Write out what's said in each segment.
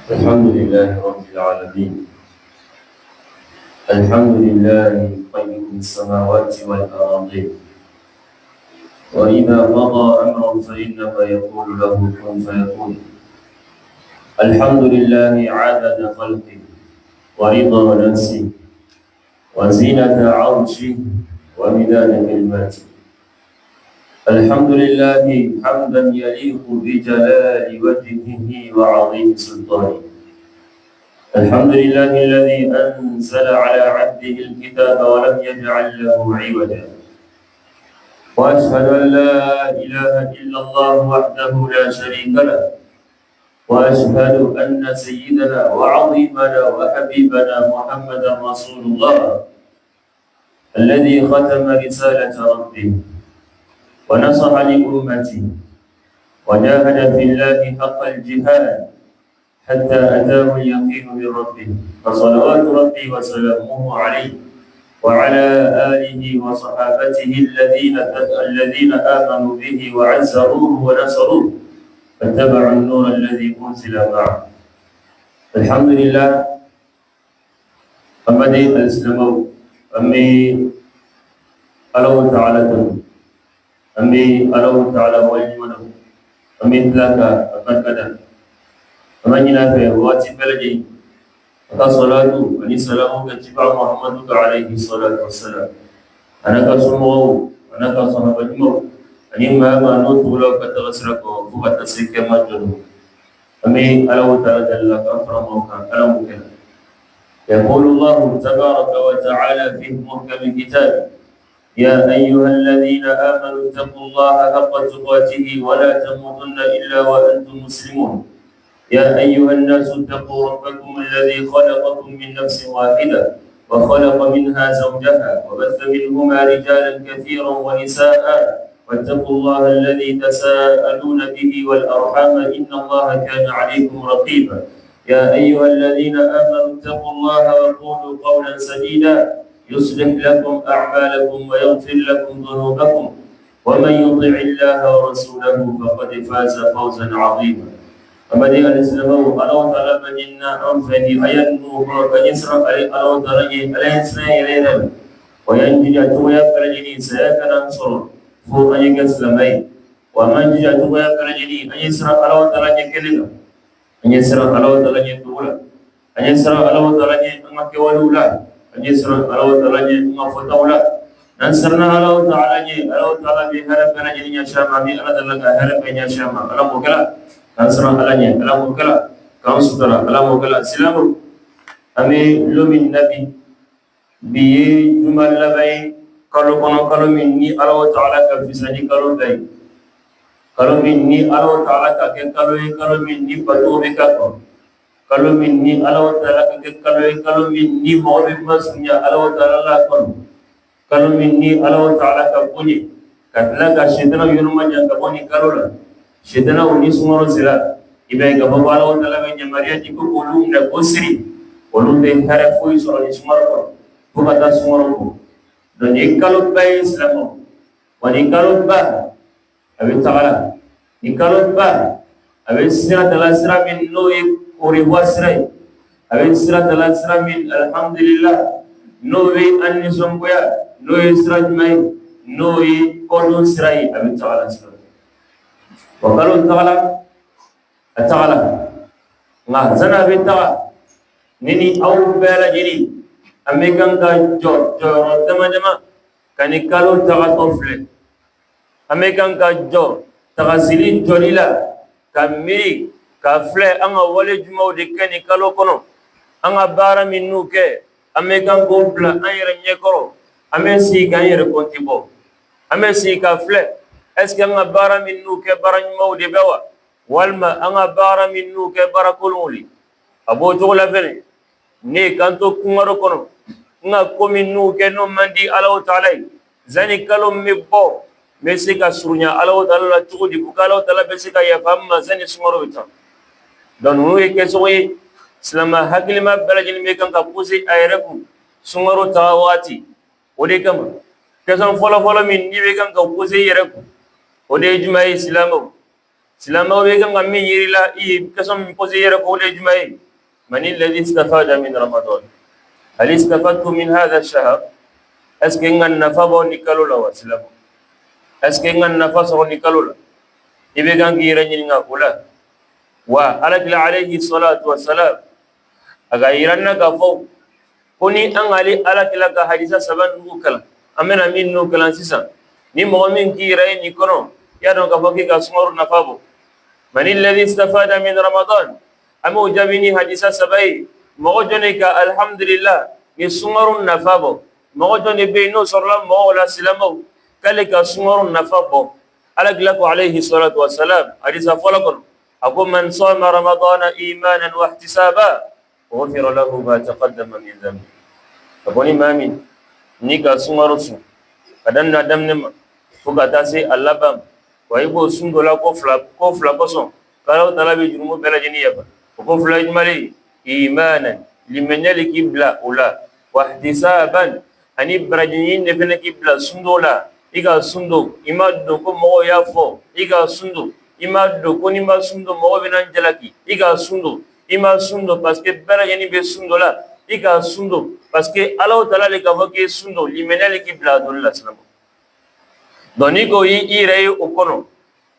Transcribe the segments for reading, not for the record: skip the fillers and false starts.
الحمد لله رب العالمين. الحمد لله قيم السماوات والأراضين، وإذا قضى أمرا فإنما يقول له كن فيكون. الحمد لله عدد خلقه ورضا نفسه وزينة عرشه ومداد كلماته. الحمد لله حمدا يليق بجلال وجهه وعظيم سلطانه. الحمد لله الذي أنزل على عبده الكتاب ولم يجعل له عوجا، وأشهد أن لا إله إلا الله وحده لا شريك له، وأشهد أن سيدنا وعظيمنا وحبيبنا محمدا رسول الله الذي ختم رسالة ربه ونصح لأمته وجاهد في الله حق الجهاد حتى أتاه اليقين من ربه، فصلوات ربي وسلامه عليه وعلى آله وصحابته الذين آمنوا به وعزروه ونصروه واتبعوا النور الذي أنزل معه. الحمد لله. أمدي الإسلام أمي الله تعالى أمي الله تعالى وإجمله أمي لك أكد أمانينا في واتي بلدي صلاة أني سلام كتبع محمد عليه الصلاة والسلام. أنا كسمو أنا كصحابة جمو أني ما نوت ولا كتغسرك وفقت سيك مجنون. أمي الله تعالى جل أكرمك ألمك. يقول الله تبارك وتعالى في محكم كتابه: يا أيها الذين آمنوا اتقوا الله حق تقاته ولا تموتن إلا وأنتم مسلمون. يا أيها الناس اتقوا ربكم الذي خلقكم من نفس واحدة وخلق منها زوجها وبث منهما رجالا كثيرا ونساء، واتقوا الله الذي تساءلون به والأرحام إن الله كان عليكم رقيبا. يا أيها الذين آمنوا اتقوا الله وقولوا قولا سديدا يصلح لكم أعمالكم ويغفر لكم ذنوبكم، ومن يطع الله ورسوله فقد فاز فوزا عظيما. أمدي الإسلام الله تعالى بجنا أنفني أينو بجسر الله تعالى عليه السلام إلينا وينجي أتويا كرجني سيكون أنصر فوق أيك السلامي، ومن جي أتويا كرجني أيسر الله تعالى كلنا أيسر الله تعالى يدولا أيسر الله تعالى أمك ولولا أيسر الله تعالى أمك فتولا نصرنا الله تعالى بهرب كرجني يشام أبي الله تعالى هرب يشام الله مكلا نصر alanya ala mukala kan sutara ala mukala silamu ami lomin nabi biye jumal labai kalo kono kalo min ni Allah taala ka fisani kalo gai kalo min ni Allah taala ka ke kalo min ni batu be ka ko kalo min ni Allah taala ka ke kalo min ni mo be masunya Allah taala la ko kalo min ni Allah taala ka bunyi kadla ka shedana yuruma janga boni kalo la shedana uni sumaro sila ibe ga babala wala la be mariya ti ko olum na gosri olum de hare foi so ni sumaro ko bata sumaro ko don ikalo bay islamo wani ikalo ba abi taala ikalo ba abi sira dala sira min no e ori wasrai abi sira dala sira min alhamdulillah no we anni somboya no e sira mai no e kodon sirai abi taala sira وقالوا تعالى ما زنا بيتا نيني أو بلا جري أميكان كا جو دما كاني قالوا تعالى أفل أميكان كا جو تغسلين جوليلا كميري كافل أنا ولي جمو دكاني قالوا كنو أنا بارا منو كه أميكان كوبلا أير نيكرو أميسي كان يركونتيبو أميسي كافل est-ce anga bara minnu ke barany mawde bewa walma anga bara minnu ke barakululi abo jola fere ne kanto kumaro kono nga ko minnu ke no mandi Allah taala zani kalom mebbo mesika surunya Allah taala tugudi bukala taala besika ya famma zani sumaro bita don huye ke soyi islama haklima balajin me kan ka pusi ayreku sumaro tawati ode kama kesan fola min ni be kan ka pusi yereku ode juma islamu silama be kan min yirila kasam posé yere ko le jumay man alladhi istafada min ramadan hal istafadtu min hadha ash-shahr aske ngan nafabo ni kalola wa silama aske ngan nafaso ni kalola ibe kan gira nyinga kula wa alakila alayhi salatu wassalam aga iranna ka fo koni an ali alakila ka hadisa saban nukala amena min nukala sisan ni mo min gira ni kono ya don ka foki ka sumaru nafabo man alladhi istafada min ramadan amu jabini hadisa sabai mo jone ka alhamdulillah ni sumaru nafabo mo jone be no sorla mo wala silamo kale ka sumaru nafabo alakila ko alayhi salatu wassalam hadisa folakon أقول من صام رمضان إيمانا واحتسابا غفر له ما تقدم من ذنبه أقول ما من نيكا سمارسو كدنا دمنما فقطاسي اللبام ويبو سندولا كفلا كسون قالوا طلبي جنوب بلا جنية وكفلا إجمالي إيمانا لمن يلك إبلا أولا واحتسابا أني براجنين نفنك إبلا سندولا إيكا سندو إما دوكو مغو يافو إيكا سندو ima do koni ma sundo mo be nan jalaki iga sundo parce que bera yani be sundo la iga sundo parce que Allah taala le ka voke sundo limenale ki bladul islam doni go yi rey o kono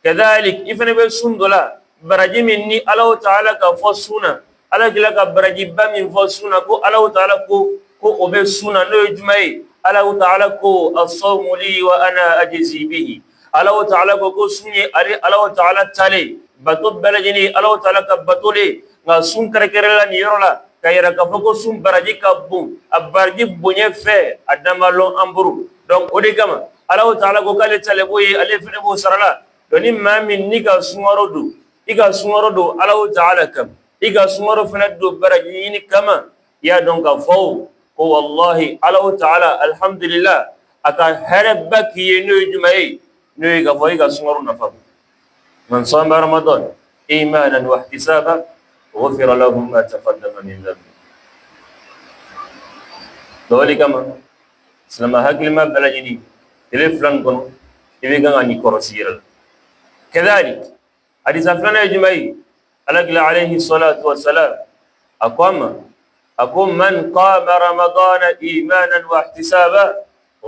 kadalik ifene be sundo la baraji minni Allah taala ka fosuna ala gila ka baraji ba min fosuna ko Allah taala ko obe suna no jumai Allah taala ko as-sawmu li wa ana ajzi bihi Allah Ta'ala ko sunye ali Allah Ta'ala tale bato belajini Allah Ta'ala ka batole nga sun kare ni yorola kayira ka foko sun baraji ka bun abarji bunye fe adama lo amburu donc odi kama Allah Ta'ala ko kale tale boye ale fene bo sarala doni mamin ni ka sumarodu iga sumarodu Allah Ta'ala kam iga sumaro fene do baraji ni kama ya donc ka fo ko wallahi Allah Ta'ala alhamdulillah aka harabaki yeno jumai نوي غفوي غسمر نفر من صام رمضان إيمانا واحتسابا غفر له ما تقدم من ذنبه دولي كما سلما هكل ما بلجني تلفلان كنو تبقى غني كورسير كذلك حديث فلان يجمعي عليه الصلاة والسلام أقوم من قام رمضان إيمانا واحتسابا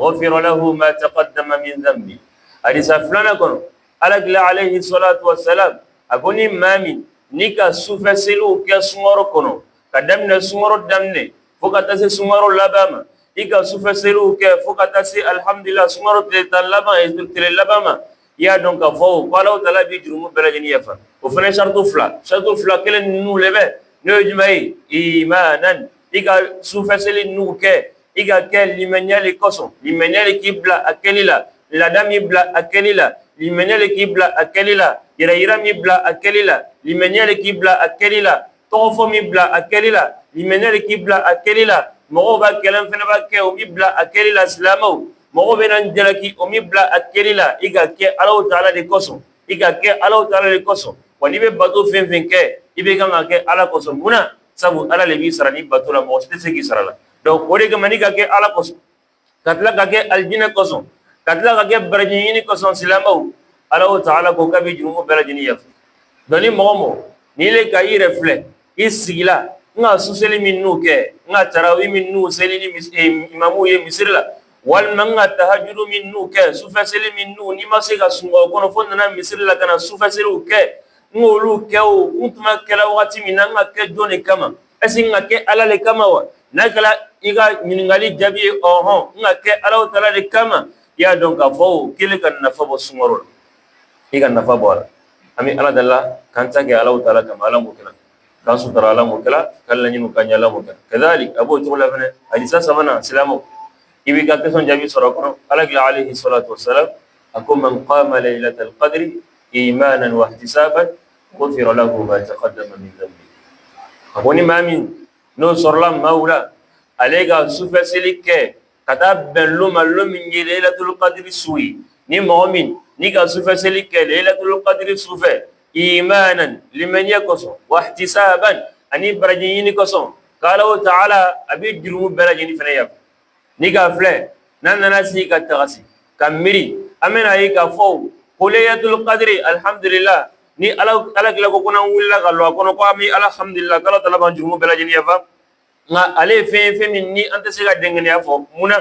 غفر له ما تقدم من ذنبه hadisa fulana kono alakila alayhi salatu wassalam akoni mami nika sufa selu ke sumaro kono kadamna sumaro damne fokata se sumaro labama ika sufa selu ke fokata se alhamdulillah sumaro te labama e labama ya donc fo wala tala bi jurumu belajini yafa o fene shartu fla kelen nu lebe no jumai imanan ika sufa selu nu ke ika ke limenyali koso limenyali kibla akelila ladami bla akelila limenyele kibla akelila ira mi bla akelila limenyele kibla akelila tofo mi bla akelila limenyele kibla akelila mo ba kelam fena ba ke o mi bla akelila islamo mo be nan jelaki o mi bla akelila iga ke Allah taala de koso iga ke Allah taala de koso wani be bato fen ke ibe kan ke ala koso muna sabu ala le bi sarani bato la mo se ki sarala donc ore ga mani ga ke ala koso katla ga ke aljina koso katla ka ke barajini ko son silamaw Allah Ta'ala ko kabi jurumu barajini yaf doni momo ni le kayi refle isigila nga suseli minnu ke nga tarawi minnu selini imamu ye misirla wal manga tahajjudu minnu ke sufaseli minnu ni masega sungo kono fonna misirla kana sufaselu ke ngolu ke o untuma kala wati minanga ke jone kama asinga ke alale kama wa nakala iga miningali jabi oho nga ke Allah Ta'ala de kama ya donc afo kile kan nafa bo sumaro iga nafa bola ami ala dalla kanta ke Allah Ta'ala kama ala mukila kasu tara ala mukila kala nyinu kanya ala mukila kadhalik abu tula fane hadisa samana islamu ibi ka keson jabi sorokono ala alayhi salatu wassalam akum man qama laylatal qadri imanan wa ihtisaban ghufira lahu ma taqaddama min dhanbi aboni mamin no sorlam maula alega sufasilike kata bello mallo min laylatul qadri suwi ni mu'min ni ka sufasili ke laylatul qadri sufa imanan liman yakoso wa ihtisaban ani barajini koso qala ta'ala abi jurumu barajini fenaya ni ka fle nan nasi ka tagasi kamiri amena yi ka fo laylatul qadri alhamdulillah ni ala kila ko kona willa kallo kono ko ami alhamdulillah kala tala ban jurumu bela jeni yafa nga ale fe min ni anta se ga dengene afo muna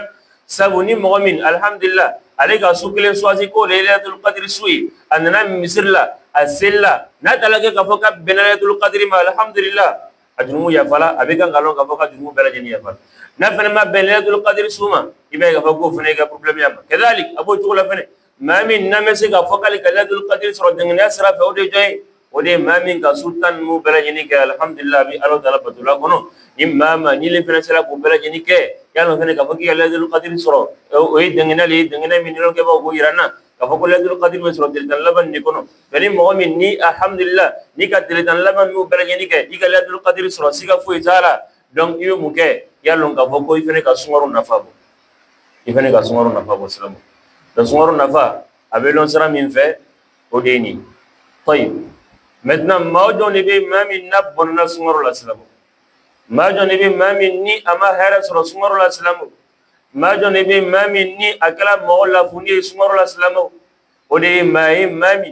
sabu ni mu'min alhamdulillah ale ga sukile soasi ko lailatul qadr suyi anna misirla asilla na talake ka foka benalatul qadr ma alhamdulillah ajrumu ya fala abega ngalon ka foka jurumu bela jeni yafa na fene ma benalatul qadr suma ibe ga foko fene ga problem ya kadalik abo tula fene ma min namese ga foka lailatul qadr sura dengene asra fa ode joy ode ma min ka sultan mu bela jeni ka alhamdulillah bi alo tala patula kono imama ni le fene sala ko bela jeni ke yalla fene ka foki lailatul qadr sura o dengene min lo ke ba ko irana ka foko lailatul qadr me sura del laban ni kono bani mu'min ni alhamdulillah ni ka del laban mu bela jeni ke diga lailatul qadr sura siga fu itala donc iyo mu ke yalla ka foko fene ka sungoro nafa bo ifene ka sungoro nafa bo salamu da sungoro nafa abelon sara min fe o deni طيب maintenant mawdo ni be mami nabon na sungoro la salamu majo ne be mami ni ama hera sura sumaro la islamu majo ne be mami ni akala mawla funi sumaro la islamu ode mai mami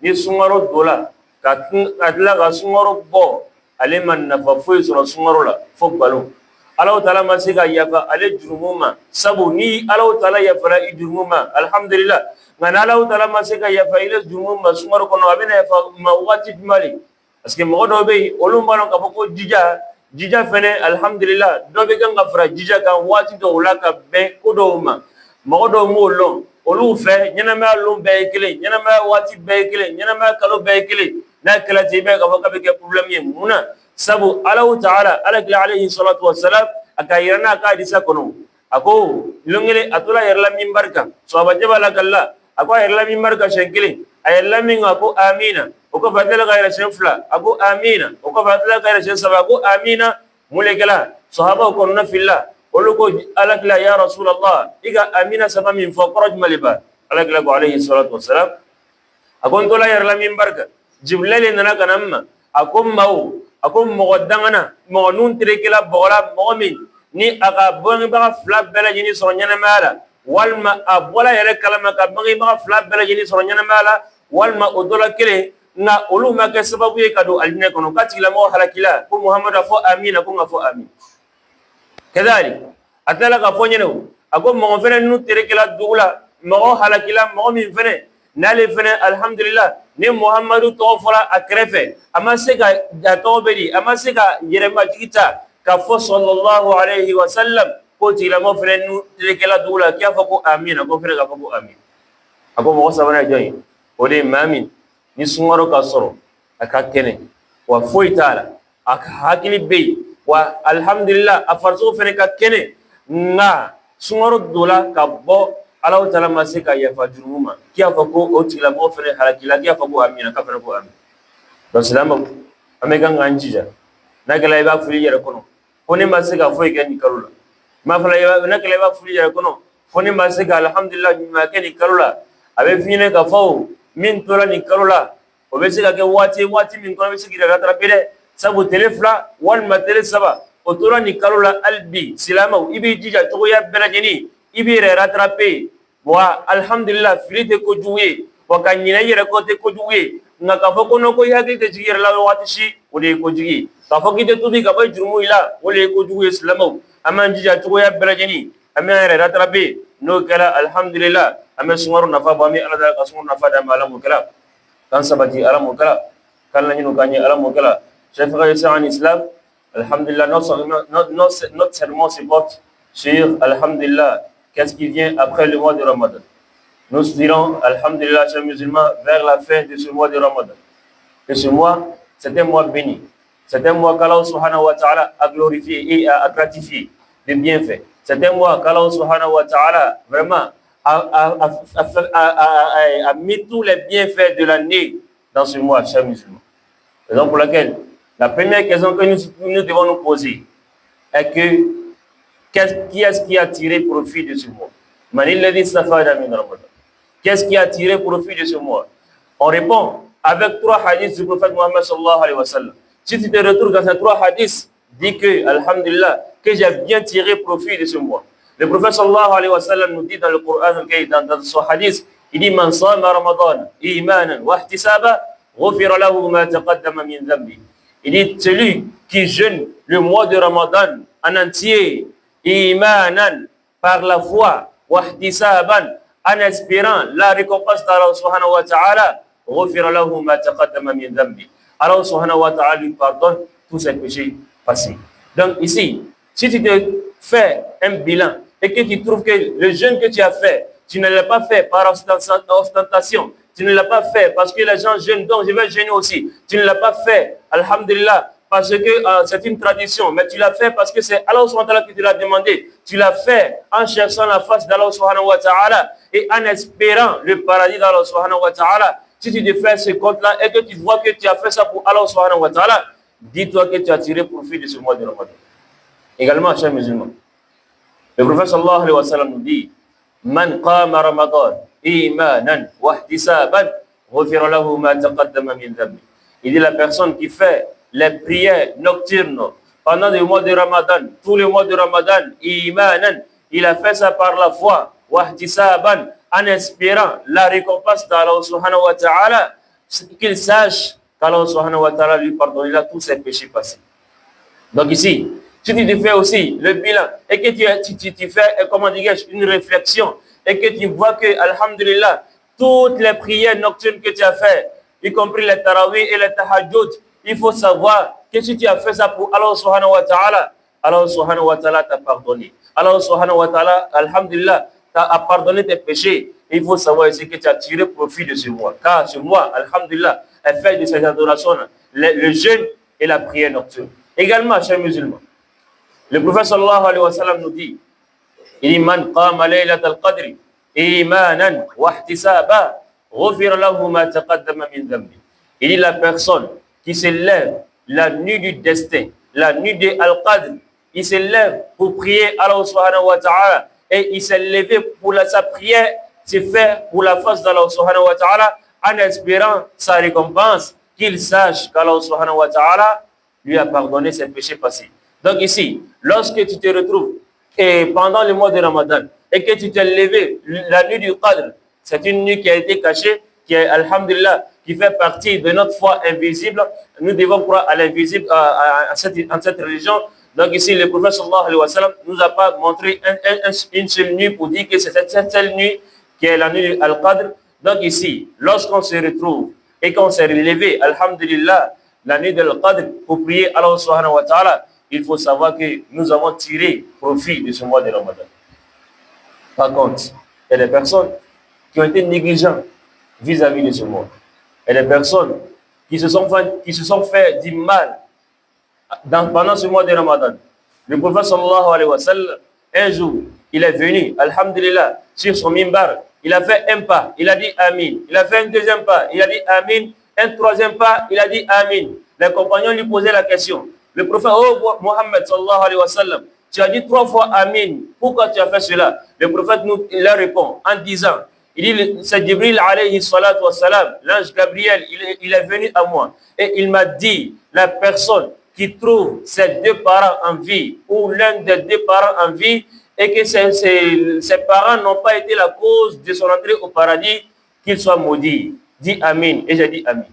ni sumaro dola katla ga sumaro bo ale man nafa fo sura sumaro la fo balo Allah taala masiga yafa ale jurumuma sabu ni Allah taala yafa jurumuma alhamdulillah ngana Allah taala masiga yafa ile jurumuma sumaro kono abena yafa mawati mali aske modo be olum balon ka foko jija fene alhamdulillah do be ganga fra jija kan wati do wala ka be ko do ma do mo lon olu fe nyana ma lon be kele nyana ma wati be kele nyana ma kalo be kele na kala tibe ka ka be ke problem ye muna sabu Allah taala alayhi salatu wassalam akayirana ka disa kono ako longele atula yerla mimbarka so abajaba kala ako yerla mimbarka shenkile ayalla min ako amina oko fadela gaira shenfla ako amina oko fadela gaira shensaba ako amina mulekala sahaba ko na fillah oluko alakla ya rasulullah iga amina sama min faqraj maliba alakla ko alayhi salatu wassalam akon tola yerla mimbarka jibril nana kanamma ako mogodangana mogonun tirekila bogora mogomin ni aga bongi baga fla bela jini soro nyana mala walma abola yere kalama ka bongi baga fla bela jini soro nyana mala walma odola kele na olu ma ke sababu ye kado aljina kono katila mo halakila ko muhammad afo amina ko ngafo amin kadalik atala ka fo nyene ako mo fene nu tirekila dugula mo halakila mo min fene nale fene alhamdulillah ni muhammadu tawfala akrefe amasega jatobedi amasega yerema jigita ka fo sallallahu alayhi wa sallam ko tila mo fene nu tirekila dugula kya fo ko amina ko fene ka fo ko amin ako mo sabana joyi ode mamin ni sungaro ka soro aka kene wa foitala aka hakili be wa alhamdulillah afarzo fene ka kene nga sungaro dola ka bo Allah taala masika ya fajuruma kia fako otila mo fene halakila kia fako amina ka fene ko amin do salama amega nganjija nagala iba fuli yere kono koni masika foi gani karula ma fala iba nagala iba fuli yere kono koni masika alhamdulillah ma keni karula abe fine ka fo min tola ni karula o be siga ke wati min kono be sigira ratapede sabu telefla wal matele saba o tola ni karula albi silama ibi jija to ya berajeni ibi re ratrape wa alhamdulillah filite ko juwe wa kanyina yere ko te ko juwe nga ka fo kono ko yagi te jigir la wati shi o de ko jigi ka fo kite tubi ka bay jurmu ila o le ko juwe silama aman jija to ya berajeni amen re ratrape no kala alhamdulillah amen sumaru nafa ba mi ala da kasmu nafa da malamu kala kan sabati alamu kala kan lañu gagné alamu kala chef raïssa en islam alhamdulillah notre sermon se porte sur alhamdulillah qu'est-ce qui vient après le mois de Ramadan. Nous dirons alhamdulillah chers musulmans vers la fin de ce mois de Ramadan que ce mois c'est un mois béni, c'est un mois qu'Allah subhanahu wa ta'ala a glorifié et a gratifié de bienfaits, c'est un mois qu'Allah subhanahu wa ta'ala vraiment a mis tous les bienfaits de l'année dans ce mois, chers musulmans. Raison pour laquelle la première question que nous devons nous poser est que qui est-ce qui a tiré profit de ce mois? Qu'est-ce qui a tiré profit de ce mois? On répond avec 3 hadiths du prophète Mohammed sallallahu alayhi wa sallam. Si tu te retrouves dans ces 3 hadiths, dis que, alhamdulillah, que j'ai bien tiré profit de ce mois. Le prophète sallallahu alayhi wa sallam nous dit dans le Coran, dans son hadith, il dit man sama ramadan imanan wa ihtisaba غفر له ما تقدم من ذنبه. Il dit, celui qui jeûne le mois de Ramadan en entier, imanan, par la foi, wahtisaban, en espérant la récompense d'Allah subhanahu wa ta'ala, غفر له ما تقدم من ذنبه. Allah subhanahu wa ta'ala lui pardonne tous ses péchés passés. Donc ici, si tu te fais un bilan et que tu trouves que le jeûne que tu as fait, tu ne l'as pas fait par ostentation, tu ne l'as pas fait parce que les gens jeûnent, donc je vais jeûner aussi. Tu ne l'as pas fait, alhamdulillah, parce que c'est une tradition, mais tu l'as fait parce que c'est Allah subhanahu wa ta'ala qui te l'a demandé. Tu l'as fait en cherchant la face d'Allah subhanahu wa ta'ala et en espérant le paradis d'Allah subhanahu wa ta'ala. Si tu te fais ce compte-là et que tu vois que tu as fait ça pour Allah subhanahu wa ta'ala, dis-toi que tu as tiré profit de ce mois de Ramadan. Également, chers musulmans, le prophète sallallahu alayhi wa sallam nous dit, Man qama Ramadan imanan wa ihtisaban ghufira lahu ma taqaddama min dhanbi. Il dit la personne qui fait les prières nocturnes pendant le mois de Ramadan, tous les mois de Ramadan, imanan, il a fait ça par la foi, wa ihtisaban, en espérant la récompense d'Allah subhanahu wa ta'ala, qu'il sache qu'Allah subhanahu wa ta'ala lui pardonnera tous ses péchés passés. Donc ici, si tu te fais aussi le bilan et que tu fais, comment dirais-je, une réflexion et que tu vois que, alhamdulillah, toutes les prières nocturnes que tu as fait, y compris les tarawih et les tahajjud, il faut savoir que si tu as fait ça pour Allah subhanahu wa ta'ala, Allah subhanahu wa ta'ala t'a pardonné. Allah subhanahu wa ta'ala, alhamdulillah, t'a pardonné tes péchés. Il faut savoir ici que tu as tiré profit de ce mois. Car ce mois, alhamdulillah, est fait de ces adorations, le jeûne et la prière nocturne. Également, chers musulmans, le prophète sallallahu alayhi wa sallam nous dit, il dit, Man qama laylat al-qadri imanan wa ihtisaba ghufira lahu ma taqaddama min dhanbi. Il dit, la personne qui se lève la nuit du destin, la nuit de Al-Qadr, il se lève pour prier Allah subhanahu wa ta'ala et il s'est levé pour sa prière, c'est fait pour la face d'Allah subhanahu wa ta'ala en espérant sa récompense, qu'il sache qu'Allah subhanahu wa ta'ala lui a pardonné ses péchés passés. Donc ici, lorsque tu te retrouves pendant le mois de Ramadan et que tu t'es levé la nuit du Qadr, c'est une nuit qui a été cachée, qui est, alhamdulillah, qui fait partie de notre foi invisible. Nous devons croire à l'invisible, en cette religion. Donc ici, le prophète sallallahu alayhi wa sallam nous a pas montré une seule nuit pour dire que c'est cette seule nuit qui est la nuit Al-Qadr. Donc ici, lorsqu'on se retrouve et qu'on s'est relevé, alhamdulillah, la nuit de Al-Qadr pour prier Allah subhanahu wa ta'ala, il faut savoir que nous avons tiré profit de ce mois de Ramadan. Par contre, il y a des personnes qui ont été négligentes vis-à-vis de ce mois. Il y a des personnes qui se sont fait du mal pendant ce mois de Ramadan. Le prophète sallallahu alayhi wa sallam, un jour, il est venu, alhamdulillah, sur son mimbar, il a fait un pas, il a dit Amin. Il a fait un deuxième pas, il a dit Amin. Un troisième pas, il a dit Amin. Les compagnons lui posaient la question. Le prophète, oh Mohammed sallallahu alayhi wa sallam, tu as dit 3 fois Amin. Pourquoi tu as fait cela? Le prophète il leur répond en disant, il dit, c'est Jibril alayhi salatu wa salam, l'ange Gabriel, il est venu à moi et il m'a dit, la personne qui trouve ses 2 parents en vie ou l'un des 2 parents en vie et que ses parents n'ont pas été la cause de son entrée au paradis, qu'il soit maudit. Dis Amin. Et j'ai dit Amin.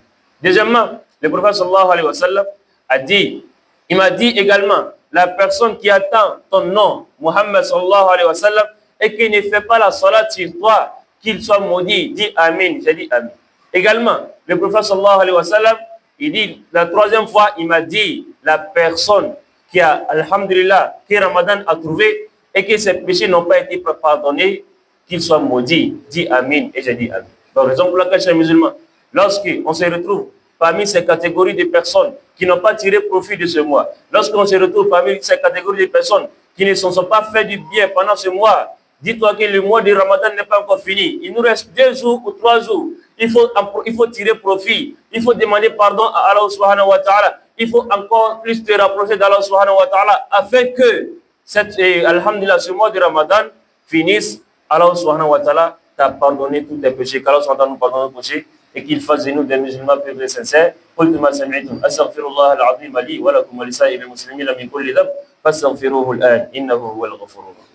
Deuxièmement, le prophète sallallahu alayhi wa sallam a dit, il m'a dit également, la personne qui attend ton nom, Muhammad sallallahu alayhi wa sallam, et qui ne fait pas la salat sur toi, qu'il soit maudit, dis Amin. J'ai dit Amin. Également, le prophète sallallahu alayhi wa sallam, il dit, la 3e fois, il m'a dit, la personne qui a, alhamdulillah, que Ramadan a trouvé et que ses péchés n'ont pas été pardonnés, qu'il soit maudit, dis Amin. Et j'ai dit Amin. Donc, raison pour laquelle, chers musulmans, lorsqu'on se retrouve parmi ces catégories de personnes qui n'ont pas tiré profit de ce mois, lorsqu'on se retrouve parmi ces catégories de personnes qui ne se sont pas fait du bien pendant ce mois, dis-toi que le mois de Ramadan n'est pas encore fini. Il nous reste 2 jours ou 3 jours. Il faut tirer profit. Il faut demander pardon à Allah subhanahu wa ta'ala. Il faut encore plus te rapprocher d'Allah subhanahu wa ta'ala afin que alhamdulillah, ce mois de Ramadan finisse. Allah subhanahu wa ta'ala t'a pardonné tous tes péchés, qu'Allah nous pardonne nos péchés et qu'il fasse de nous des musulmans purs et sincères. قلت ما سمعتم أستغفر الله العظيم لي ولكم ولسائر المسلمين من كل ذنب فاستغفروه الآن إنه هو الغفور الرحيم.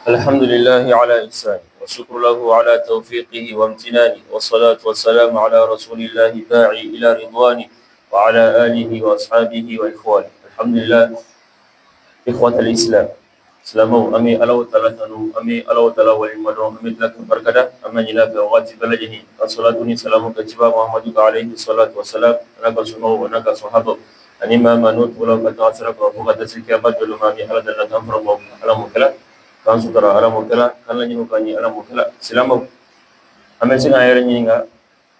الحمد لله على إحسانه وشكر له على توفيقه وامتنانه والصلاة والسلام على رسول الله داعي إلى رضوانه وعلى آله وأصحابه وإخوانه. الحمد لله. إخوة الإسلام سلامو أمي ألو تلاتنو أمي ألو تلا ولمدو أمي تلك بركة أما جلا في أوقات بلجني الصلاة سلام كتبا محمد عليه الصلاة والسلام أنا سنو ونك صحابه أني ما منوت ولا كتاسر فوق تسيك بدل ما مي على دلنا تنفر على مكلا كان سكر على مكلا كان لجنو كاني على مكلا سلامو أمي سنا يرنينغا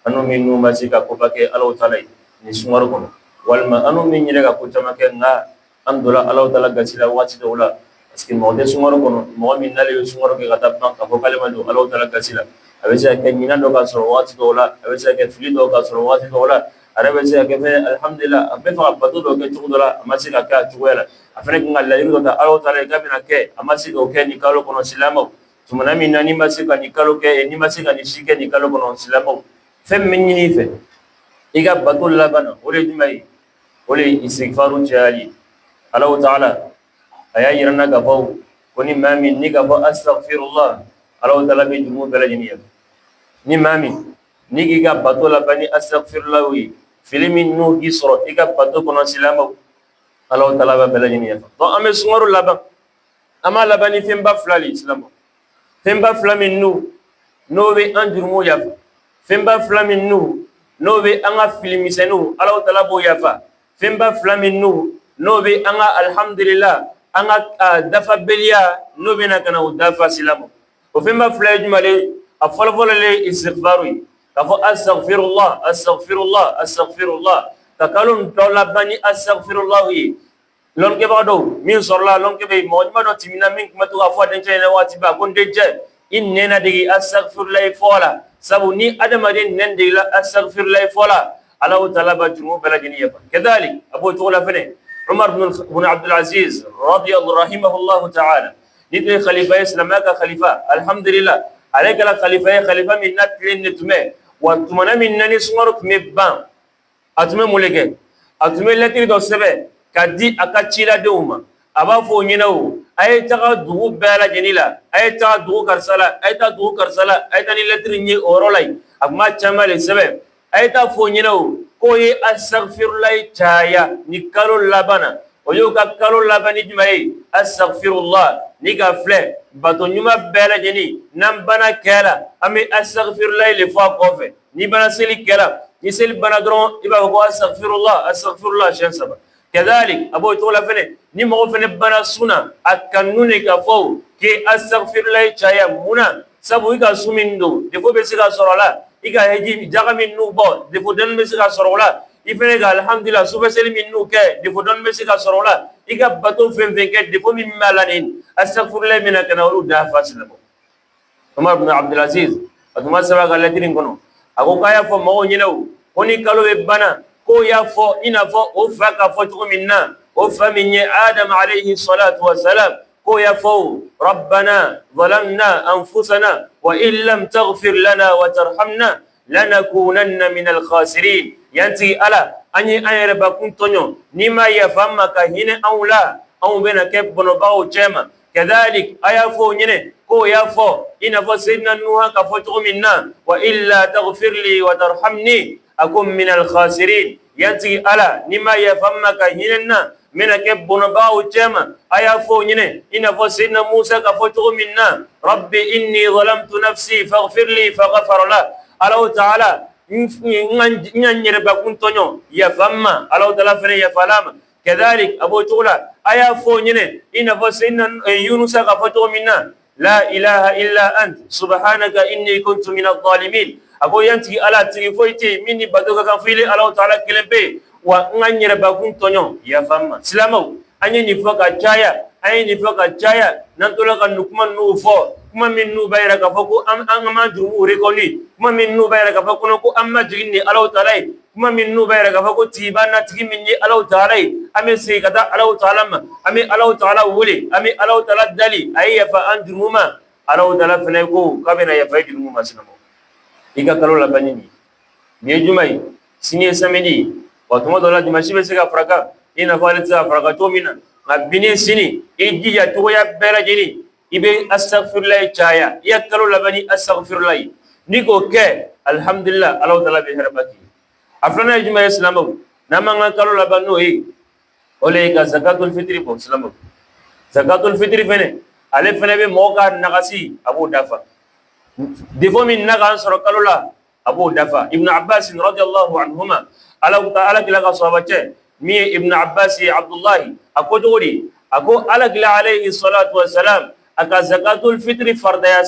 أنو منو مسيكا كوباكي ألو تلاي نسماركم والما أنو من يرجع كتمك نا andola Allah taala gasila wati dola parce que mawde sumaro kono mo min nale sumaro ke gata ban ka fokale ma do Allah taala gasila abese ke nyina do ka soro wati dola abese ke fili do ka soro wati dola arabese ke fe alhamdulillah abe fa badu do ke tudola amasi ka ka tuwela afene ngalla yiro da Allah taala ga bina ke amasi do ke ni kalo kono silamo tumana min nani masi ka ni kalo ke ni masi ka ni shike ni kalo kono silamo fem min ni fe iga badu labana ole dimai ole istighfaru jali Allah Ta'ala ayah irana gafau koni mami ni gafau astaghfirullah Allah Ta'ala be jumu bela jiniya ni mami ni giga bato la bani astaghfirullah wi filimi nu gi soro iga bato kono silama Allah Ta'ala be bela jiniya to ame sungaru laban ama labani femba flali islamo femba flami nu no be anjurmo yafa femba flami nu no be anga filimi senu Allah Ta'ala bo yafa femba flami nu no be anga alhamdulillah anga dafa belia no be na kana dafa silamo o femba flaj male afalfala le istighfaru kafo astaghfirullah astaghfirullah astaghfirullah takalun tawla bani astaghfirullah lon ke bado min sorla lon ke be mojma do timina min kumatu afwa den chene wati ba kon deje innena digi astaghfirullah fola sabu ni adama den nen digi astaghfirullah fola Allah Ta'ala ba jumu bela jiniya kadhalik abu tawla fene عمر بن عبد العزيز رضي الله رحمه الله تعالى ندري خليفة إسلام خليفة الحمد لله عليك لا خليفة من نتلين نتمه وتمنى من نني سمرك مبان أتمه ملكه أتمه التي دو سبه كدي أكتشيلا دوما أبا فونينو أي تغا دو بلا جنيلا أي تغا دو كرسلا أي تغا دو كرسلا أي تغا نلتريني أورولاي أما تشمل سبه أي تغا فونينو koye astaghfirullah chaya ni kalo labana oyo ka kalo labani jumai astaghfirullah ni ka fle bato nyuma bela jeni nam bana kala ami astaghfirullah le fa kofe ni bana seli kala ni seli bana dron iba ko astaghfirullah shan saba kadhalik abo tola fene ni mo fene bana suna akanune ka fo ke astaghfirullah chaya muna sabu ika sumindo defo be sika sorola ika heji jaga min nu bo defo den be sika sorola ifene ga alhamdulillah suba seli min nu ke defo don be sika sorola ika bato fen ke defo min malanin astaghfirullah min kana ulu da fasilabo Umar ibn Abdul Aziz atuma saba ga latirin kono ako kaya fo mawo nyinaw koni kalo be bana ko ya fo ina fo o fa ka fo to minna o fa minni Adam alayhi salatu wassalam ko ya fo rabbana zalamna anfusana wa in lam taghfir lana wa tarhamna lanakunanna minal khasirin yanti ala anyi ayere bakun tonyo nima ya famma ka hine aula au bena ke bono bawo chema kadhalik aya fo nyine ko ya fo ina fo sidna nuha ka fo to minna wa illa taghfir li wa tarhamni akum minal khasirin yanti ala nima ya famma ka hinna mena ke bono bawo chema aya fo nyine ina fo sidna Musa ka fo to minna rabbi inni zalamtu nafsi faghfir li faghfara la Allah Ta'ala nyanyere bakun tonyo ya famma Allah Ta'ala fere ya falama kadhalik abu tula aya fo nyine ina fo sidna Yunus ka fo to minna la ilaha illa ant subhanaka inni kuntu minadh dhalimin abu yanti ala trifoiti mini badoga kan fili Allah Ta'ala kelembe wa nganyere bakun tonyo ya famma silamo anye ni foka chaya anye ni foka chaya nantola kan nukman nu fo kuma min nu bayra ka foko am ma jumu rekoni kuma min nu bayra ka foko ko amma jigni Allah Ta'ala kuma min nu bayra ka foko tibana tigi minni Allah Ta'ala ame se kata Allah Ta'ala ame Allah Ta'ala wuli ame Allah Ta'ala dali ayya fa anjumuma alaw tala fene ko kabena ya faidi mu masinamo iga kalo la banini biye jumai sini samedi watuma dola dimashi be sega fraka ina fale tsa fraka to mina ngabini sini iji ya to ya bela jini ibe astaghfirullah chaya ya kalo la bani astaghfirullah niko ke alhamdulillah alaw tala be herbati afrana jumai islamo namanga kalo la banu ole ka zakatul fitri bo islamo zakatul fitri fene ale fene be moka nagasi abu dafa defo min naga soro kalola abu dafa ibn abbas radiyallahu anhuma ala ta'ala kila ka sahabace mi ibn abbas abdullah ako jodi ako ala kila alayhi salatu wassalam aka zakatul fitri farda ya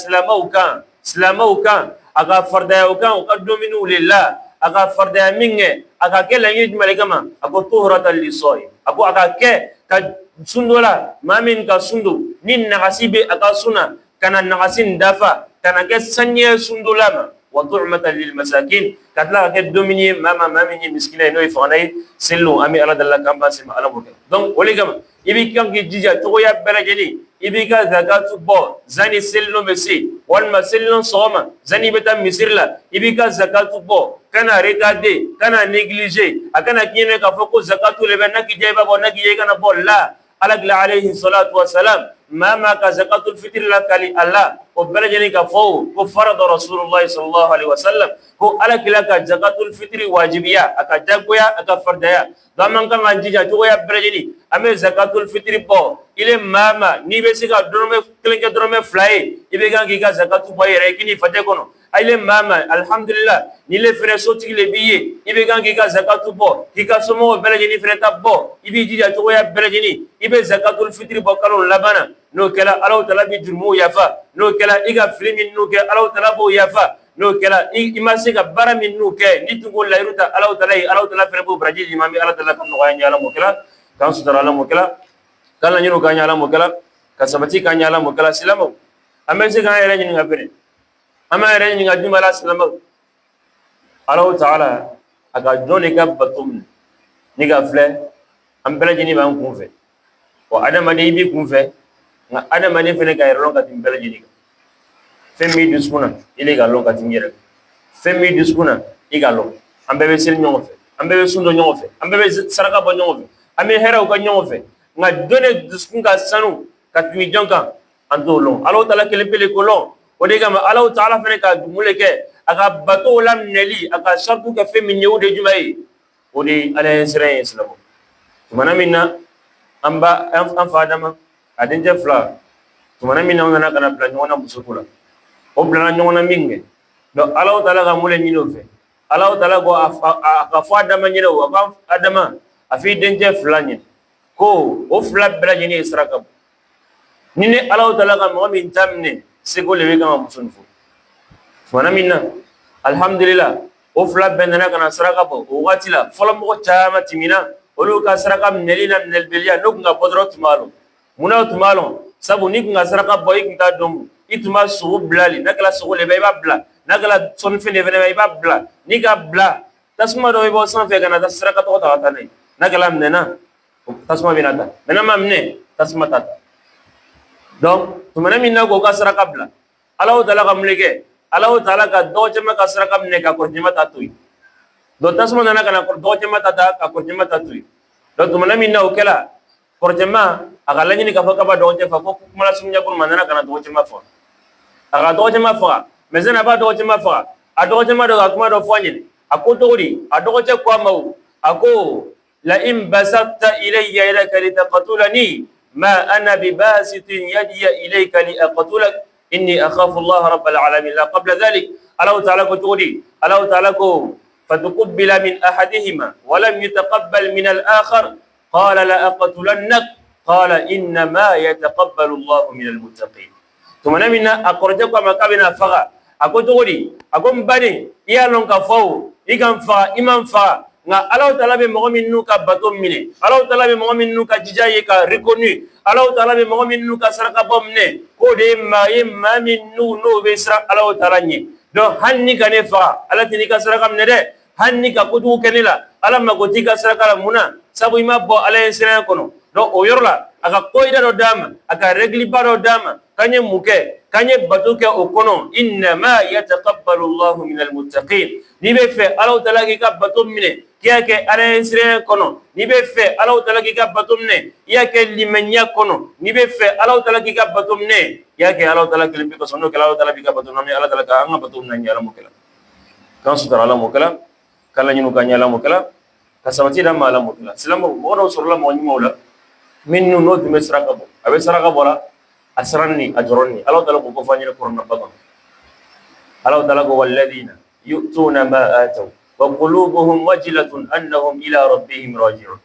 islamauka aka farda ya kan qadduminu lillah aka farda ya minge aka kala yid malikama ako tuhratan lisoy ako aka ke ka sundola mamin ka sundu nin nagasibe aka suna kana nagasin dafa kana ke sanye sundulama wa tu'matan lil masakin katla ke domini mama mamini miskina no ifanay sellu ami ala dalla kamba sima ala mo donc oligama ibi kan ki jija to ya belajeni ibi ka zakatu bo zani sellu mesi wal masellu soma zani beta misirla ibi ka zakatu bo kana regarder kana négliger akana kiyene ka foko zakatu le benna ki jeba bo na ki kana bo la alagla alayhi salatu wassalam mama ka zakatul fitr la kali Allah o belajeni ka fo ko farada rasulullah sallallahu alaihi wasallam ko alakila ka zakatul fitr wajibiya aka jagoya aka fardaya daman kan anjija to ya belajeni ame zakatul fitr po ile mama ni be siga dorome klenke dorome fly ibe gan ki ka zakatu bayre kini fate kono aile mama alhamdulillah ni le frère soti le biye ibe gan ki ka zakatu bo ki ka somo belajeni frère tabbo ibi jija to ya belajeni ibe zakatul fitr bo kalon labana no kala alaw tala bi jurmu yafa no kala iga filmi no ke alaw tala bo yafa no kala imasi ka bara min no ke nitungo la iruta alaw tala frère bo braji imami alaw tala kan no nyala mo kala kan sudara la mo kala kala nyino ka nyala mo kala kasabati ka nyala mo kala silamo amese ka yere nyi ngapere ama yere nyi ngadi mala silamo alaw taala aga joni ka batum ni ga fle am bela jini ban kunfe o adama de bi kunfe nga adama ne fene ka yero ka timbele jini femi diskuna ile ga lon ka tinyere femi diskuna igalo ambe be sel nyongo fe ambe be sundo nyongo fe ambe be saraka bo nyongo fe ame hera ko nyongo fe nga done diskun ka sanu ka timi jonka andolo alo tala kele pele ko lon o de ga ma alo taala fene ka dumule ke aga bato lam neli aga shartu ka femi nyewde jumay o de ala sere islamo tumana minna amba am fadama adinje fla tumana minna ngana kana plan nyona musukula o plan nyona minge do alaw tala ga mule nyino fe alaw tala go aka fadama nyino wa adama afi dinje fla nyin ko o fla bra nyini israka nini alaw tala ga mo min tamne sego lewe kama musunfu tumana minna alhamdulillah o fla benana kana saraka bo o watila folo mo chama timina olu ka saraka nelina nelbelia no nga podrot malo muna tumalo sabu ni nga saraka boy kinta dom ituma sugu blali nakala sugu le bay babla nakala son fene fene bay babla ni ga bla tasma do bo san fe kana saraka to ta ta nei nakala mnena tasma binata mena mamne tasma ta donc tumana minna go ka saraka bla allah taala ka mulike allah taala ka do jema ka saraka mne ka ko jema ta tuyi do tasma nana kana ko do jema ta ka ko jema ta tuyi do tumana minna o kala korjema aga lañini ka faka ba doje fa ko mala sumnya kun manana kana doje ma fa aga doje ma fa mezena ba doje ma fa a doje ma do akuma do fanyini akotori a doje kwa mau ako la in basatta ilayya ilaka litaqtulani ma ana bibasitin yadi ilayka liaqtulak inni akhafu Allah rabbal alamin la qabla dhalik Allah ta'ala ko tori Allah ta'ala ko fatuqbila min ahadihima wa lam yutaqabbal min al-akhar قال لأقتلنك قال إنما يتقبل الله من المتقين ثم نمنا أقرجك مكابنا فغا أقول تقولي أقول مباني إيا لنك فاو إيغان فا إمان فا nga alaw taala be mogo min nuka batom mine alaw taala be mogo min nuka jijaye ka reconnu alaw taala be mogo min nuka saraka bomne ko de ma min nu no be sara alaw taala nyi do hanni kane fa ala tini ka saraka mne de hanni ka kutu kenela ala magoti ka saraka muna sabu ima bo ala sira kono do o yorla aka koida do dama aka regli baro dama kanye muke kanye batuke okono innama yataqabbalu Allahu minal muttaqin ni be fe Allah taala ki ka batum mine kiyake ala sire kono ni be fe Allah taala ki ka batum ne yake limenya kono ni be fe Allah taala ki ka batum ne yake Allah taala kilimbi ko sono kala Allah taala bi ka batum ne Allah taala ka anga batum na nyala mukela kan sutara ala mukela kala nyinu ka nyala mukela kasabati da mala mukela silamu mo soro la mo nyimo la minnu no dume saraka bo abe saraka bola asranni ajronni Allah taala ko fanyina korona bagon Allah taala ko walladina yu'tuna ma ataw wa qulubuhum wajilatun annahum ila rabbihim raji'un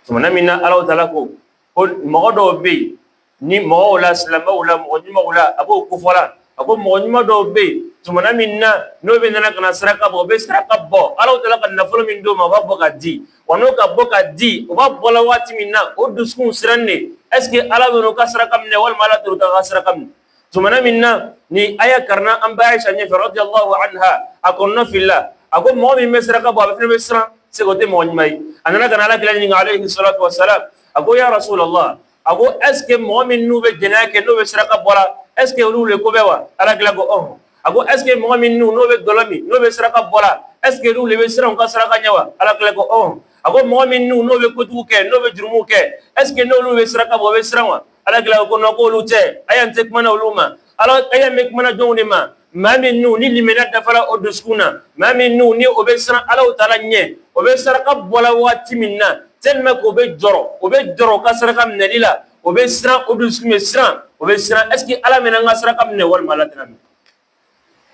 tumana minna Allah taala ko mogodo be ni mogola salama wala mojima wala abo kufala abo mojima do be tumana minna no be nana kana saraka bo be saraka bo Allah taala kan nafulu min do ma babbo gadi wano ka boka di o ba bola wati minna o duskun siranne est ce que ala no ka saraka minne wal mala tur ka saraka minne tumana minna ni aya karna an ba aisha ni radhiyallahu anha akonna fillah ako mo mi mesraka bo be mesra se gote mo nyai anana kana ala kila ni alayhi salatu wassalam ako ya rasulullah ako est ce que mo min nu be denake no be saraka bola est ce que lu le ko be wa ala kila go oh ako est ce que mo min nu no be dolami no be saraka bola est ce que lu le be sira ka saraka nyawa ala kila go oh ako mo min nu no be kutu ke no be jurumu ke est ce que no lu be saraka bo be sira wa ala kila ko no ko lu te ayan tek mana uluma ala ayan mek mana jongni ma min nu ni limena dafara o duskuna min nu ni o be sira ala taala nye o be saraka bola wati minna tellement ko be joro ka saraka minelila o be sira o duskume sira o be sira est ce que ala mena nga saraka minne wal malatana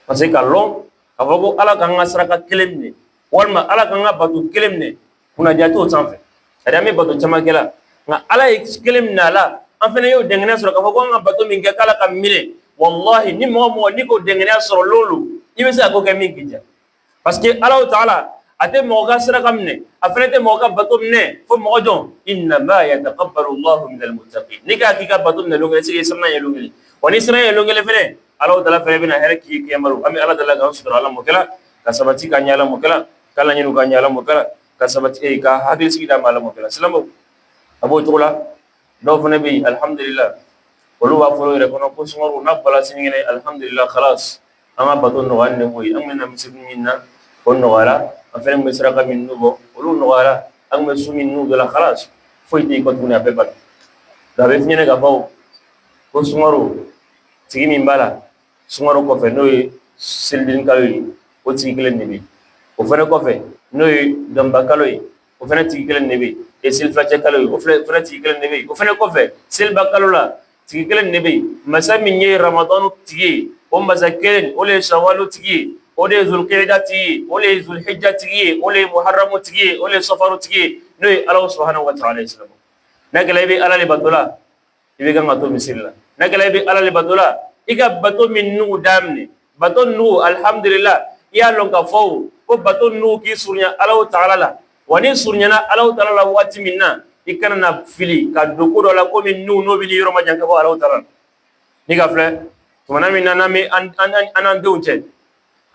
parce que kalon avoko ala kan nga saraka kelemne walma ala kan nga batu kelemne kuna jato sanfɛ ada me bato chama kala nga ala ekskelem nala an fana yo dengena sɔrɔ ka fɔ ko an ka bato min kɛ kala ka minɛ wallahi ni mɔgɔ ni ko dengena sɔrɔ lolu i bɛ se ka ko kɛ min kija parce que ala taala ate mɔgɔ ka sira ka minɛ a fana tɛ mɔgɔ ka bato minɛ fo mɔgɔ jɔn inna ma yataqabbalu Allahu minal muttaqin ni ka k'i ka bato minɛ longele sigi sirana ye longele wa ni sirana ye longele fana ala taala fana bɛna hɛrɛ k'i kiyamaru an bɛ ala taala kan sutura ala mɔkɛla ka sabati ka ɲɛ ala mɔkɛla kala ɲinu ka ɲɛ ala mɔkɛla ka sabati ka hakili sigi da mala mɔkɛla silamɛw abo cogo la dɔw fana bɛ yen alhamdulillah olu b'a fɔlɔ yɛrɛ kɔnɔ ko sunkaro n'a bɔra sinikɛnɛ alhamdulillah khalas an ka bato nɔgɔya ni o ye an bɛna misiri min na o nɔgɔyara an fɛnɛ bɛ saraka min n'u bɔ olu nɔgɔyara an bɛ su min n'u dɔ la khalas foyi tɛ yen kɔ tuguni a bɛɛ bato nka a bɛ fiɲɛ ka fɔ ko sunkaro tigi min b'a la sunkaro kɔfɛ n'o ye selideni kalo ye o tigi kelen de bɛ yen o fɛnɛ kɔfɛ n'o ye dɔnba kalo ye o fɛnɛ tigi kelen de bɛ yen selifilacɛ kalo ye o fɛnɛ tigi kelen de bɛ yen o fɛnɛ kɔfɛ seliba kalo la tigi kelen de bɛ yen masa min ye ramadanu tigi ye o masa kelen o de ye shawalu tigi ye o de ye zulqaada tigi ye o de ye zulhijja tigi ye o de ye muharramu tigi ye o de ye safaru tigi ye n'o ye ala subhanahu wa ta'ala ye silamɛ n'a kɛla i bɛ ala le bato la i bɛ kan ka to misiri la n'a kɛla i bɛ ala le bato la i ka bato min nugu daminɛ bato nugu alhamdulillah i y'a lɔn ka fɔ ko bato nugu k'i surunya ala ta'ala la wa ni surunyana ala ta'ala la waati min na i kana na fili ka don ko dɔ la komi nugu n'o bɛ ni yɔrɔ ma jan ka bɔ ala ta'ala ni ka filɛ tumana min na n'an bɛ an denw cɛ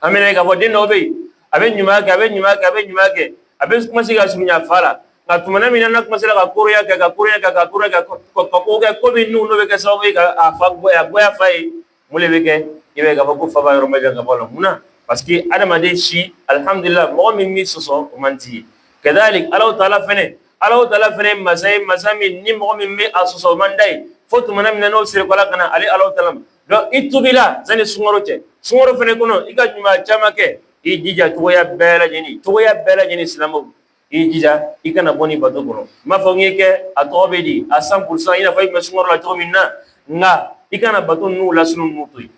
an bɛna k'a fɔ den dɔw bɛ yen a bɛ ɲuman kɛ a bɛ ɲuman kɛ a bɛ ɲuman kɛ a bɛ commencer ka surunya fa la nka tumana min na n'a commencer ka koroya kɛ ka koroya kɛ ka koroya kɛ ka ko kɛ komi nugu n'o bɛ kɛ sababu ye ka a fa goya fa ye mun de bɛ kɛ i bɛ k'a fɔ ko fa b'a yɔrɔ ma jan ka bɔ a la munna parce que adamaden si alhamdulillah mɔgɔ min bɛ sɔsɔ o man di ye kadalik ala ta'ala fɛnɛ masa ye masa min ni mɔgɔ min bɛ a sɔsɔ o man da ye fo tumana min na n'o sera kɔla kana ale ala ta'ala ma donc i tubila sanni sunkaro cɛ sunkaro fɛnɛ kɔnɔ i ka ɲuman caman kɛ i jija cogoya bɛɛ lajɛlen silamɛw i jija i kana bɔ ni bato kɔnɔ n m'a fɔ n ye kɛ a tɔgɔ bɛ di a 100% i n'a fɔ i tun bɛ sunkaro la cogo min na nka i kana bato ninnu lasunu ninnu to yen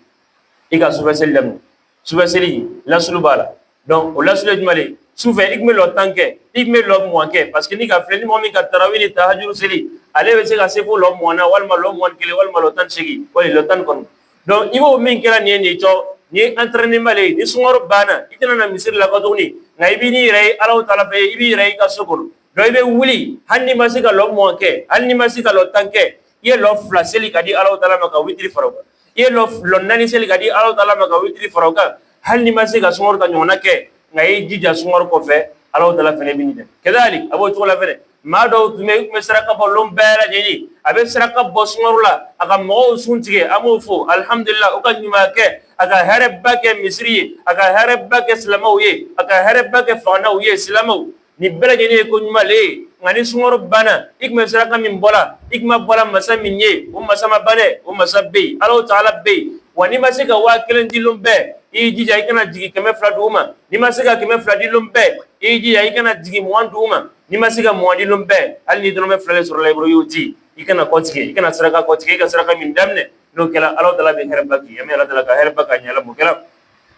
i ka sufɛ seli daminɛ sufɛ seli lasulu b'a la donc o lasulu ye jumɛn ye sufɛ i tun bɛ lɔ 10 kɛ i tun bɛ lɔ 20 kɛ parce que ni ka filɛ ni mɔgɔ min ka tarawih ni tahajuru seli ale bɛ se ka se fo lɔ 20 na walima lɔ 21 walima lɔ 18 walima lɔ 19 donc i b'o min kɛra nin ye cɔ ni ye entraînement le ye ni sunkaro banna i tɛna na misiri la kɔ tuguni nka i b'i n'i yɛrɛ ye ala ta'ala fɛ i b'i yɛrɛ i ka so kɔnɔ donc i bɛ wuli hali n'i ma se ka lɔ 20 kɛ hali n'i ma se ka lɔ 10 kɛ i ye lɔ 2 seli ka di ala ta'ala ma ka witiri fara o kan i ye lɔ 4 seli ka di ala ta'ala ma ka witiri fara o kan hali n'i ma se ka sunkaro ta ɲɔgɔnna kɛ nka i jija sunkaro kɔfɛ Allah Ta'ala fene bini de kedalik abo to la fene ma do tume saraka bolum bela jeni abe saraka bosngorula aga mo suntige amo fo alhamdulillah o kan nyuma ke aga herba ke misri aga herba ke islamawiye aga herba ke fanawiye islamaw ni bela jeni ko nyuma le ngani sungoro bana ikme saraka min bola ikma bola masa minye o masa mabane o masa be Allah Ta'ala be wani masika wa kelen dilum be ijija ikana jigi keme fladuma ni masika keme fladilum be ijija ikana jigi mwanduma ni masika mwandilum be hal ni dolome flale sur la ibro yuti ikana kotike ikana saraka kotike ikana saraka min damne no kala Allah Ta'ala be herbaki yami Allah Ta'ala ka herbaka nyala mukela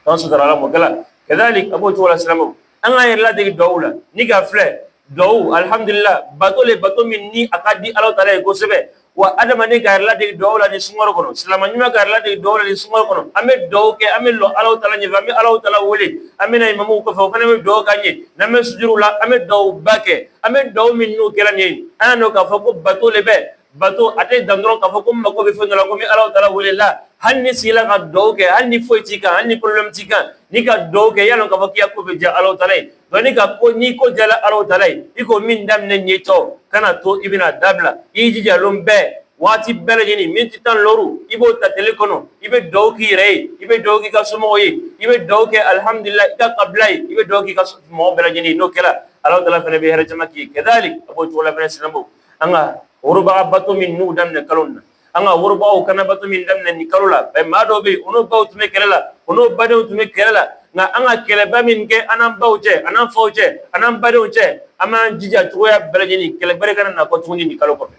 tansu darala mukela kedalik abu tuwala salamu anga yerla de dawla ni ga fle daw alhamdulillah batole bato min ni akadi Allah Ta'ala ko sebe wa adama ne garla de dawla ni sungoro kono silama nyuma garla de dawla ni sungoro kono ame dawke ame lo Allah Ta'ala ni ame Allah Ta'ala wole ame na imamu ko fa kana me do ganye na me sujuru la ame daw bake ame daw min no kala ni ano ka fa ko bato le be bato ate dandron ka fa ko mako be fo na ko mi Allah Ta'ala wole la hanni sila ka dawke hanni foiti ka hanni problem tika ni ka dawke yalo ka fa kiya ko be ja Allah Ta'ala doni ka ko ni ko jala Allah Ta'ala iko min dam ne nyeto kana to ibina dabla iji jalum be wati bele jini minti tan loru ibo ta telekono ibe doki rei ibe doki ka sumo yi ibe doki alhamdulillah ka qablai ibe doki ka sumo bele jini no kala Allah Ta'ala fene be herjama ki kedalik abo to la fene sinamu anga urba batu min nu dam ne kalonna anga urba o kana batu min dam ne ni kalula be mado be ono bawtu me kelela ono badu tume kelela nga anga keleba min ke anan bawje anan fawje anan badonje ama jija tuya belajini kelebare kana na ko tuni ni kalo ko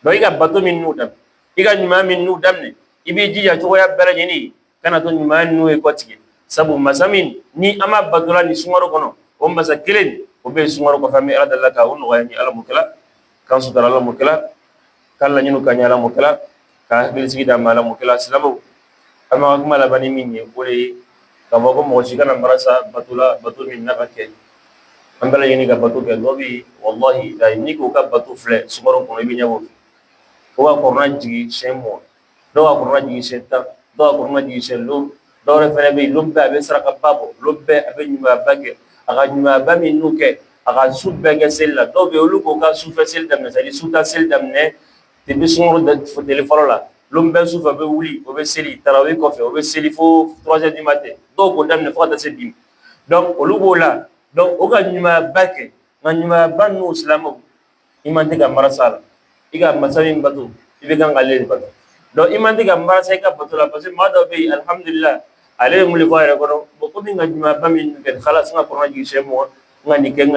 do iga bato min nudam iga nyuma min nudam ne ibi jija tuya belajini kana to nyuma nu e ko tige sabu masamin ni ama badola ni sumaro kono o mbasa kelen o be sumaro ko fami ala dalla ka on wayni ala mukala kan su dara ala mukala kala nyinu kanyala mukala ka bilisi da mala mukala salamu ama kuma la bani min ye bole kama ko mo shikana marasa batula batu min nabake ambala yini ga batu ke lobi wallahi da ni ko ka batu fle sumaro ko bi nyawo ko wa korna jigi shemo do wa korna jigi shenta do wa korna jigi shelo do re fere be lubba be saraka babo lubbe abe nyuma bage aga nyuma ba min nuke aga subbe ga sella do be ulu ko ka sufe sel damne sali suta sel damne te be sumaro da fo telefon la l'homme souffre be wuli o be seli tarawih ko fe o be seli fo 3h du matin do ko damne fo ta se dim donc olubola donc o ga nyuma bake nganyuma banu islamu imante ga marasala iga masamin batu ibe ga ngale batu donc imante ga marasa ka batu la parce que mado be alhamdulillah ale muli ko re ko ko bi nganyuma bamin ke khalas nga ko ngaji shemo ngani ke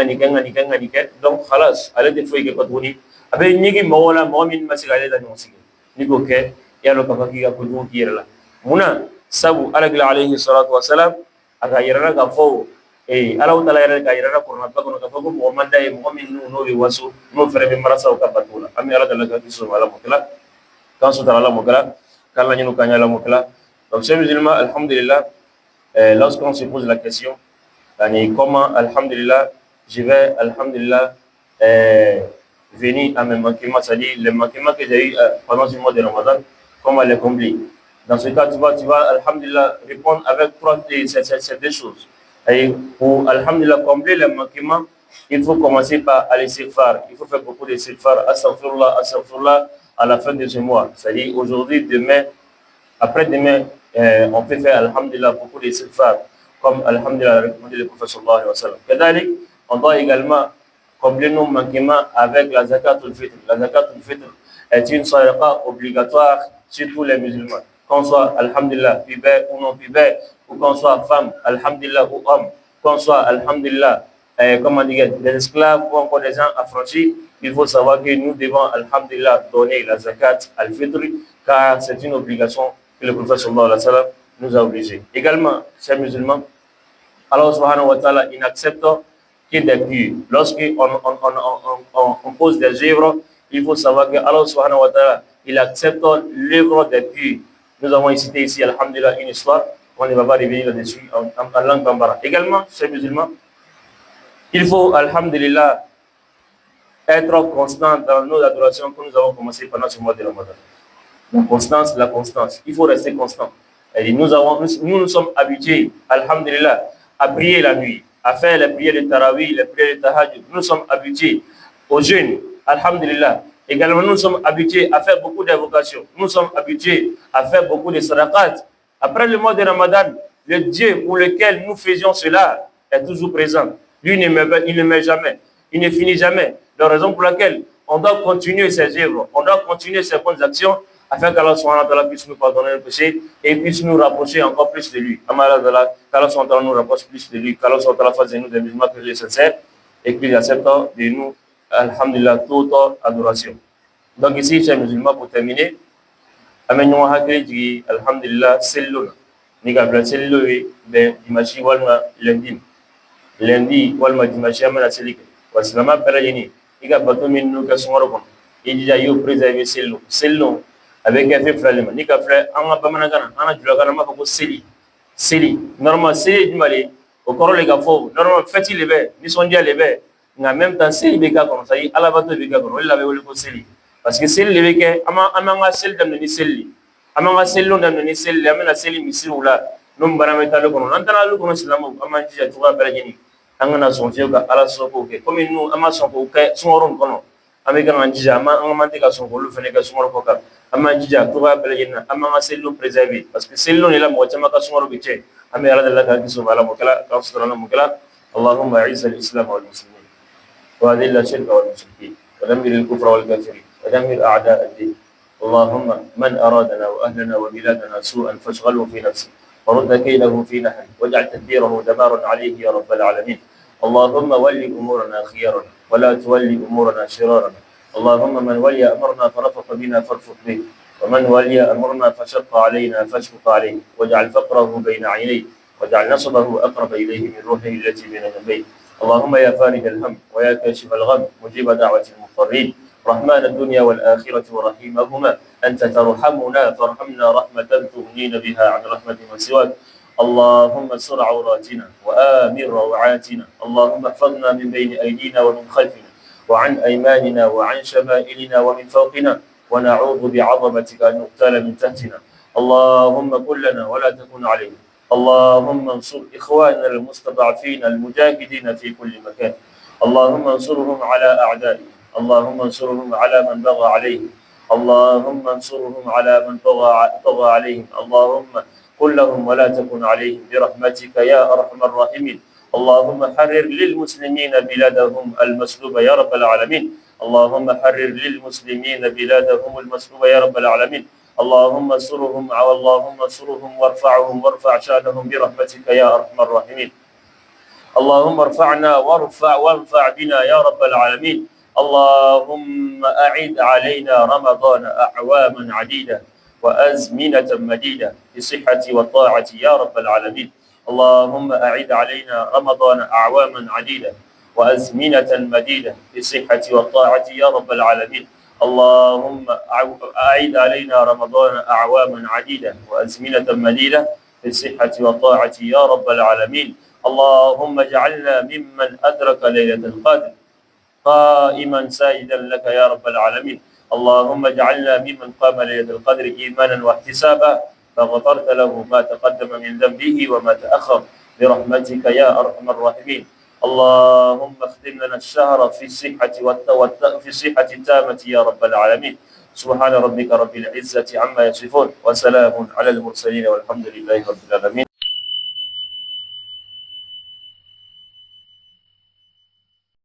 donc khalas ale de foy ke ko tuni abe nyigi mawala mu'min masigale da nyosige niko ke yalo ka fakiga ko dum kiyela muna sabu alagla alayhi salatu wasalam aga yarana ka fo ala Ta'ala yarana ka yarana ko na bagono ka fo ko manda e mu'min no be wasu no fere be marasa ka batula ami ala Ta'ala ka kiso ala mukala kan so ala mukala kala nyinu kanya ala mukala donc c'est musulman alhamdulillah lorsqu'on se pose la question comment alhamdulillah je vais alhamdulillah venir à mes manquements, c'est-à-dire les manquements que j'ai eu pendant ce mois de Ramadan, comment les combler. Dans ce cas, tu vas alhamdulillah, répondre avec ces deux choses. Et pour alhamdulillah combler les manquements, il faut commencer par aller istighfar. Il faut faire beaucoup de istighfar, astaghfirullah, à la fin de ce mois. C'est-à-dire aujourd'hui, demain, après-demain, on peut faire alhamdulillah beaucoup de istighfar, comme alhamdulillah recommandé le prophète sallallahu alayhi wa sallam. Kedalik, on doit également combler nos manquements avec la zakatul fitr. La zakatul fitr est une sadaqa obligatoire sur tous les musulmans. Qu'on soit, alhamdulillah, pibé ou non pibé, ou qu'on soit femme, alhamdulillah, ou homme, qu'on soit, alhamdulillah, comment dire, des esclaves ou encore des gens affranchis, il faut savoir que nous devons, alhamdulillah, donner la zakat al-fitr, car c'est une obligation que le prophète sallallahu alayhi wa sallam nous a obligés. Également, chers musulmans, Allah subhanahu wa ta'ala, il accepte qu'il des purs. Lorsqu'on pose des œuvres, il faut savoir que Allah subhanahu wa ta'ala, il accepte l'œuvre des purs. Nous avons cité ici, alhamdulillah, une histoire, on ne va pas revenir là-dessus en langue bambara. Également, chers musulmans, il faut, alhamdulillah, être constant dans nos adorations que nous avons commencé pendant ce mois de Ramadan. La constance. Il faut rester constant. Et nous sommes habitués, alhamdulillah, à prier la nuit. à faire les prières de Tarawih, les prières de Tahajjud. Nous sommes habitués aux jeûnes, alhamdulillah. Également, nous sommes habitués à faire beaucoup d'invocations. Nous sommes habitués à faire beaucoup de sadaqat. Après le mois de Ramadan, le Dieu pour lequel nous faisions cela est toujours présent. Lui, il ne meurt jamais. Il ne finit jamais. La raison pour laquelle on doit continuer ses œuvres, on doit continuer ses bonnes actions afin qu'Allah subhanahu wa ta'ala puisse nous pardonner nos péchés et puisse nous rapprocher encore plus de lui. Qu'Allah subhanahu wa ta'ala nous rapproche plus de lui, qu'Allah subhanahu wa ta'ala fasse de nous des musulmans que sincères et qu'il accepte de nous, alhamdulillah, toute adoration. Donc ici, chers musulmans, pour terminer, amenons à hakili, alhamdulillah, sello. Ni ka bila sello be dimanche walma lundi walma dimanche amana selike. Wasilama bɛɛ lajɛlen i ka bato min n'u kɛ sunkalo kɔnɔ i jija i y'o préserver selilon a bɛ kɛ fɛn fila de ma n'i ka filɛ an ka bamanankan na an ka julakan na an b'a fɔ ko seli normalement seli ye jumɛn de o kɔrɔ de ka fɔ normalement fɛti de bɛ nisɔndiya de bɛ nka même temps seli bɛ k'a kɔnɔ c'est-à-dire alabato bɛ k'a kɔnɔ o de la bɛ wele ko seli parce que seli de bɛ kɛ an b'an ka seli daminɛ ni seli de an b'an ka selilon daminɛ ni seli de an bɛna seli misiriw la n'o baara bɛ taa ale kɔnɔ n'an taara ale kɔnɔ silamɛw an b'an jija cogoya bɛɛ lajɛlen an kana sɔn fiyewu ka ala sɔnko kɛ komi n'u an ma sɔn k'o kɛ sunkaro nin kɔnɔ an bɛ kan k'an jija an man tɛ ka sɔn k'olu fana kɛ sunkaro kɔ kan an b'an jija cogoya bɛɛ lajɛlen na an b'an ka selilon préserver parce que selilon de la mɔgɔ caman ka sunkaro bɛ tiɲɛ an bɛ ala deli ka kisi o ma ala mɔkɛla k'aw suturala mɔkɛla اللهم اعز الاسلام والمسلمين واذل الشرك والمشركين ودمر الكفر والكافرين ودمر اعداء الدين اللهم من ارادنا واهلنا وبلادنا سوءا فاشغله في نفسه ورد كيده في نحره واجعل تدبيره دمارا عليه يا رب العالمين اللهم ول امورنا خيارنا ولا تولي امورنا شرارنا اللهم من ولي امرنا فرفق بنا فارفق به ومن ولي امرنا فشق علينا فاشفق عليه واجعل فقره بين عينيه واجعل نصبه اقرب اليه من روحه التي بين جنبيه اللهم يا فارج الهم ويا كاشف الغم مجيب دعوه المضطرين رحمن الدنيا والاخره ورحيمهما انت ترحمنا فارحمنا رحمه تغنينا بها عن رحمه من سواك اللهم استر عوراتنا وآمن روعاتنا اللهم احفظنا من بين أيدينا ومن خلفنا وعن أيماننا وعن شمائلنا ومن فوقنا ونعوذ بعظمتك أن نغتال من تحتنا اللهم كن لنا ولا تكن علينا اللهم انصر إخواننا المستضعفين المجاهدين في كل مكان اللهم انصرهم على أعدائهم اللهم انصرهم على من بغى عليهم اللهم انصرهم على من طغى عليهم اللهم قل لهم ولا تكن عليهم برحمتك يا أرحم الراحمين اللهم حرر للمسلمين بلادهم المسلوبة يا رب العالمين اللهم حرر للمسلمين بلادهم المسلوبة يا رب العالمين اللهم انصرهم وارفع شانهم برحمتك يا أرحم الراحمين اللهم ارفعنا وارفع بنا يا رب العالمين اللهم أعد علينا رمضان أعواما عديدة وأزمنة مديدة بالصحة والطاعة يا رب العالمين اللهم أعد علينا رمضان أعواما عديدة وأزمنة مديدة بالصحة والطاعة يا رب العالمين اللهم أعد علينا رمضان أعواما عديدة وأزمنة مديدة بالصحة والطاعة يا رب العالمين اللهم اجعلنا ممن أدرك ليلة القدر قائما ساجدا لك يا رب العالمين اللهم اجعلنا ممن قام ليلة القدر إيمانا واحتسابا فغفرت له ما تقدم من ذنبه وما تأخر برحمتك يا أرحم الراحمين اللهم اختم لنا الشهر في الصحة التامة يا رب العالمين سبحان ربك رب العزة عما يصفون وسلام على المرسلين والحمد لله رب العالمين